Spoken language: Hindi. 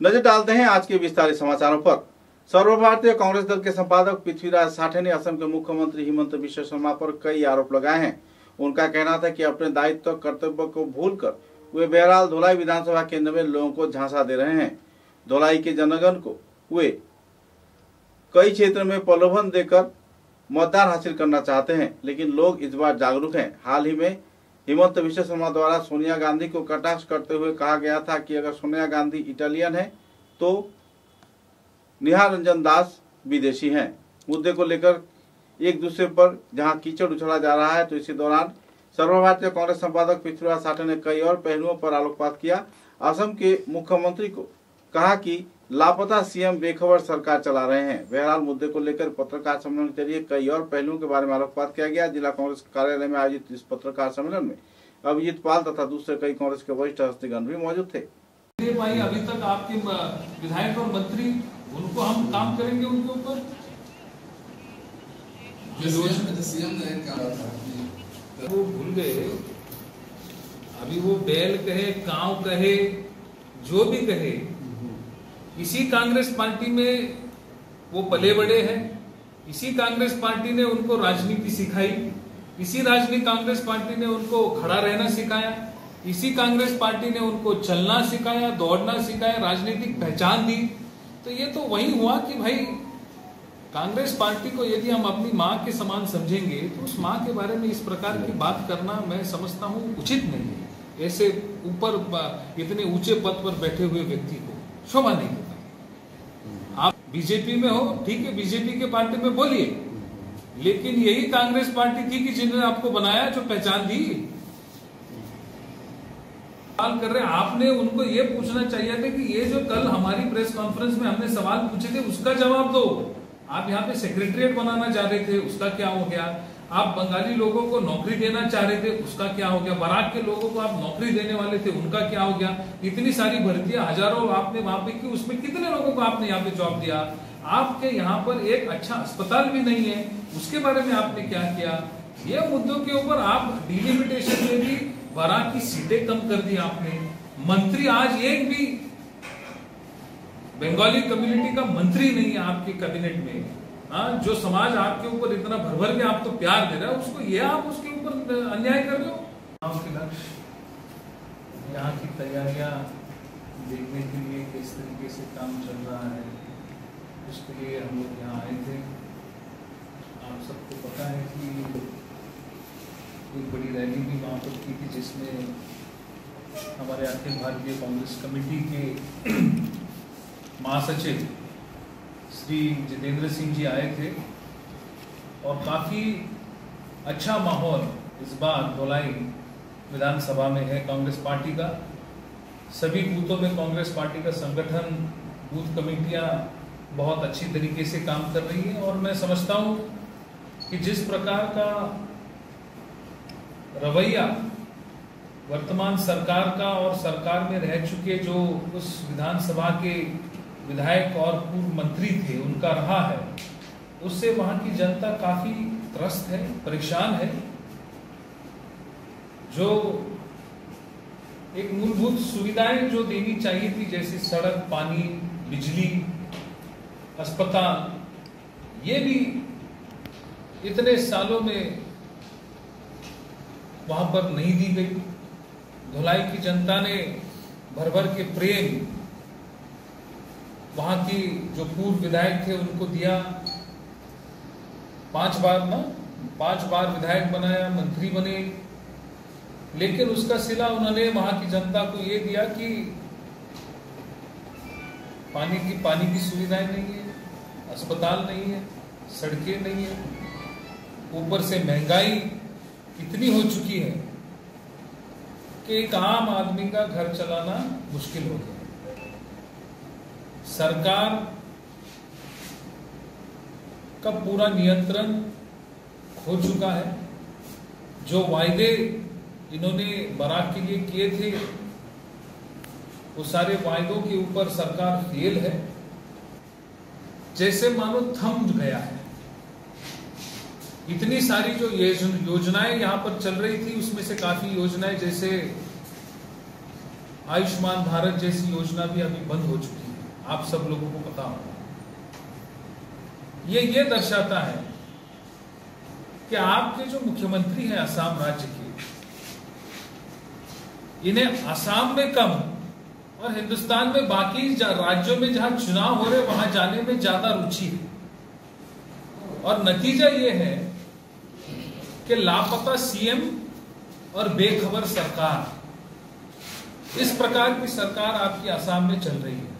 नजर डालते हैं आज के विस्तारित समाचारों पर। सर्वभारतीय कांग्रेस दल के संपादक पृथ्वीराज साठे ने असम के मुख्यमंत्री हिमंत बिश्व शर्मा पर कई आरोप लगाए हैं। उनका कहना था कि अपने दायित्व कर्तव्य को भूलकर वे बहरहाल धोलाई विधानसभा केंद्र में लोगों को झांसा दे रहे हैं। धोलाई के जनगण को वे कई क्षेत्र में प्रलोभन देकर मतदान हासिल करना चाहते हैं, लेकिन लोग इस बार जागरूक हैं। हाल ही में हिमंत बिश्व शर्मा द्वारा सोनिया गांधी को कटाक्ष करते हुए कहा गया था कि अगर सोनिया गांधी इटालियन है तो निहाल रंजन दास विदेशी हैं। मुद्दे को लेकर एक दूसरे पर जहां कीचड़ उछला जा रहा है, तो इसी दौरान सर्वभारतीय कांग्रेस संपादक पृथ्वीराज साठे ने कई और पहलुओं पर आलोकपात किया। असम के मुख्यमंत्री को कहा कि लापता सीएम बेखबर सरकार चला रहे हैं। बहरहाल मुद्दे को लेकर पत्रकार सम्मेलन के जरिए कई और पहलुओं के बारे में आलोकपात किया गया। जिला कांग्रेस कार्यालय में आयोजित इस पत्रकार सम्मेलन में अभिजीत पाल तथा दूसरे कई कांग्रेस के वरिष्ठ हस्तीगण भी मौजूद थे। अभी तक आपके विधायक और मंत्री, उनको हम काम करेंगे उनके ऊपर। वो भूल गए, अभी वो बैल कहे, कांव कहे, जो भी कहे, इसी कांग्रेस पार्टी में वो पले बड़े हैं। इसी कांग्रेस पार्टी ने उनको राजनीति सिखाई, इसी कांग्रेस पार्टी ने उनको खड़ा रहना सिखाया, इसी कांग्रेस पार्टी ने उनको चलना सिखाया, दौड़ना सिखाया, राजनीतिक पहचान दी। तो ये तो वही हुआ कि भाई कांग्रेस पार्टी को यदि हम अपनी माँ के समान समझेंगे तो उस माँ के बारे में इस प्रकार की बात करना मैं समझता हूँ उचित नहीं है। ऐसे ऊपर इतने ऊंचे पद पर बैठे हुए व्यक्ति को शोभा नहीं देता। आप बीजेपी में हो, ठीक है, बीजेपी के पार्टी में बोलिए, लेकिन यही कांग्रेस पार्टी थी कि जिन्होंने आपको बनाया, जो पहचान दी। सवाल कर रहे हैं, आपने उनको ये पूछना चाहिए था कि ये जो कल हमारी प्रेस कॉन्फ्रेंस में हमने सवाल पूछे थे उसका जवाब दो। आप यहाँ पे सेक्रेटरिएट बनाना चाह रहे थे, उसका क्या हो गया? आप बंगाली लोगों को नौकरी देना चाह रहे थे, उसका क्या हो गया? बराक के लोगों को आप नौकरी देने वाले थे, उनका क्या हो गया? इतनी सारी भर्तियां हजारों आपने वहां पे की, उसमें कितने लोगों को आपने यहाँ पे जॉब दिया? आपके यहाँ पर एक अच्छा अस्पताल भी नहीं है, उसके बारे में आपने क्या किया? ये मुद्दों के ऊपर आप डिलिमिटेशन में भी बराक की सीटें कम कर दी आपने। मंत्री आज एक भी बंगाली कम्युनिटी का मंत्री नहीं है आपके कैबिनेट में। जो समाज आपके ऊपर इतना भर के आप तो प्यार दे रहा है, उसको ये आप उसके ऊपर अन्याय कर रहे हो। आपके लक्ष्य यहाँ की तैयारियां देखने के लिए किस तरीके से काम चल रहा है, उसके लिए हम लोग यहाँ आए थे। आप सबको पता है कि एक बड़ी रैली भी वहाँ पर की थी, जिसमें हमारे अखिल भारतीय कांग्रेस कमेटी के महासचिव श्री जितेंद्र सिंह जी आए थे और काफ़ी अच्छा माहौल इस बार धोलाई विधानसभा में है कांग्रेस पार्टी का। सभी बूथों में कांग्रेस पार्टी का संगठन, बूथ कमेटियां बहुत अच्छी तरीके से काम कर रही है और मैं समझता हूं कि जिस प्रकार का रवैया वर्तमान सरकार का और सरकार में रह चुके जो उस विधानसभा के विधायक और पूर्व मंत्री थे उनका रहा है, उससे वहां की जनता काफी त्रस्त है, परेशान है। जो एक मूलभूत सुविधाएं जो देनी चाहिए थी, जैसे सड़क, पानी, बिजली, अस्पताल, ये भी इतने सालों में वहां पर नहीं दी गई। धुलाई की जनता ने भर भर के प्रेम वहां की जो पूर्व विधायक थे उनको दिया। 5 बार विधायक बनाया, मंत्री बने, लेकिन उसका सिला उन्होंने वहां की जनता को ये दिया कि पानी की सुविधाएं नहीं है, अस्पताल नहीं है, सड़कें नहीं है, ऊपर से महंगाई इतनी हो चुकी है कि एक आम आदमी का घर चलाना मुश्किल हो गया। सरकार का पूरा नियंत्रण खो चुका है। जो वायदे इन्होंने बराक के लिए किए थे, वो सारे वायदों के ऊपर सरकार फेल है, जैसे मानो थम गया है। इतनी सारी जो योजनाएं यहां पर चल रही थी, उसमें से काफी योजनाएं जैसे आयुष्मान भारत जैसी योजना भी अभी बंद हो चुकी है। आप सब लोगों को पता होगा। ये दर्शाता है कि आपके जो मुख्यमंत्री हैं असम राज्य के, इन्हें असम में कम और हिंदुस्तान में बाकी राज्यों में जहां चुनाव हो रहे वहां जाने में ज्यादा रुचि है। और नतीजा ये है कि लापता सीएम और बेखबर सरकार, इस प्रकार की सरकार आपकी असम में चल रही है।